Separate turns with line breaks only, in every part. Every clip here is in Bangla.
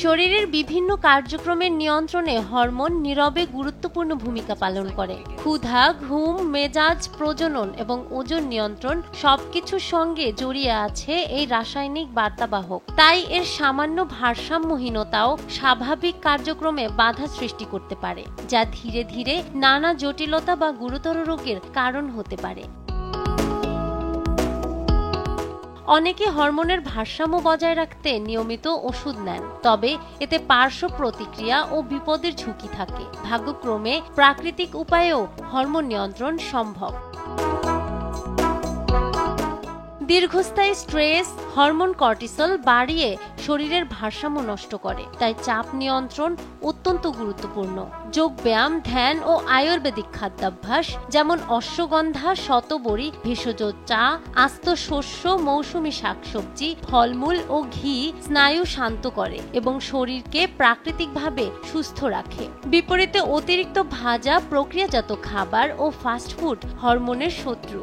শরীরের বিভিন্ন কার্যক্রমের নিয়ন্ত্রণে হরমোন নীরবে গুরুত্বপূর্ণ ভূমিকা পালন করে। ক্ষুধা, ঘুম, মেজাজ, প্রজনন এবং ওজন নিয়ন্ত্রণ সবকিছুর সঙ্গে জড়িয়ে আছে এই রাসায়নিক বার্তাবাহক। তাই এর সামান্য ভারসাম্যহীনতাও স্বাভাবিক কার্যক্রমে বাধা সৃষ্টি করতে পারে, যা ধীরে ধীরে নানা জটিলতা বা গুরুতর রোগের কারণ হতে পারে। অনেকে হরমোনের ভারসাম্য বজায় রাখতে নিয়মিত ওষুধ নেন, তবে এতে পার্শ্ব প্রতিক্রিয়া ও বিপদের ঝুঁকি থাকে। ভাগ্যক্রমে প্রাকৃতিক উপায়েও হরমোন নিয়ন্ত্রণ সম্ভব। দীর্ঘস্থায়ী স্ট্রেস হরমোন কর্টিসল বাড়িয়ে শরীরের ভারসাম্য নষ্ট করে, তাই চাপ নিয়ন্ত্রণ অত্যন্ত গুরুত্বপূর্ণ। যোগব্যায়াম, ধ্যান ও আয়ুর্বেদিক খাদ্যাভ্যাস যেমন অশ্বগন্ধা, শতবরী, ভেষজ চা, আস্ত শস্য, মৌসুমী শাকসবজি, ফলমূল ও ঘি স্নায়ু শান্ত করে এবং শরীরকে প্রাকৃতিকভাবে সুস্থ রাখে। বিপরীতে অতিরিক্ত ভাজা, প্রক্রিয়াজাত খাবার ও ফাস্টফুড হরমোনের শত্রু।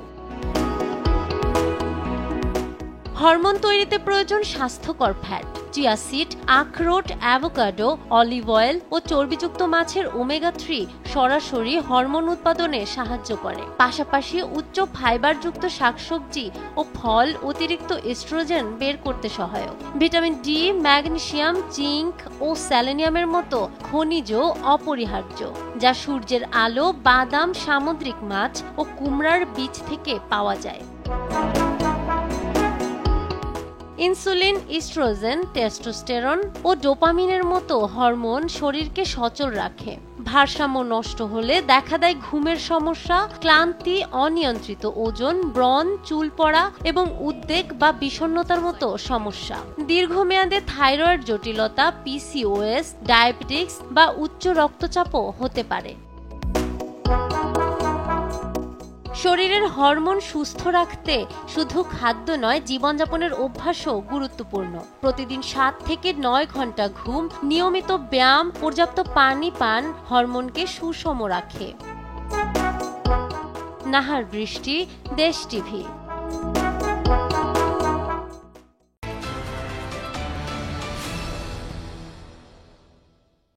হরমোন তৈরিতে প্রয়োজন স্বাস্থ্যকর ফ্যাট। চিয়া সিড, আখরোট, অ্যাভোকাডো, অলিভ অয়েল ও চর্বিযুক্ত মাছের ওমেগা 3 সরাসরি হরমোন উৎপাদনে সাহায্য করে। পাশাপাশি উচ্চ ফাইবারযুক্ত শাকসবজি ও ফল অতিরিক্ত এস্ট্রোজেন বের করতে সহায়ক। ভিটামিন ডি, ম্যাগনেসিয়াম, জিঙ্ক ও সেলেনিয়ামের মতো খনিজ অপরিহার্য, যা সূর্যের আলো, বাদাম, সামুদ্রিক মাছ ও কুমড়ার বীজ থেকে পাওয়া যায়। ইনসুলিন, ইস্ট্রোজেন, টেস্টোস্টেরন ও ডোপামিনের মতো হরমোন শরীরকে সচল রাখে। ভারসাম্য নষ্ট হলে দেখা দেয় ঘুমের সমস্যা, ক্লান্তি, অনিয়ন্ত্রিত ওজন, ব্রণ, চুল পড়া এবং উদ্বেগ বা বিষণ্ণতার মতো সমস্যা। দীর্ঘমেয়াদে থাইরয়েড জটিলতা, পিসিওএস, ডায়াবেটিস বা উচ্চ রক্তচাপও হতে পারে। শরীরের হরমোন সুস্থ রাখতে শুধু খাদ্য নয়, জীবনযাপনের অভ্যাসও গুরুত্বপূর্ণ। প্রতিদিন 7 থেকে 9 ঘন্টা ঘুম, নিয়মিত ব্যায়াম, পর্যাপ্ত পানি পান হরমোনকে সুষম রাখে। নাহার বৃষ্টি, দেশ টিভি।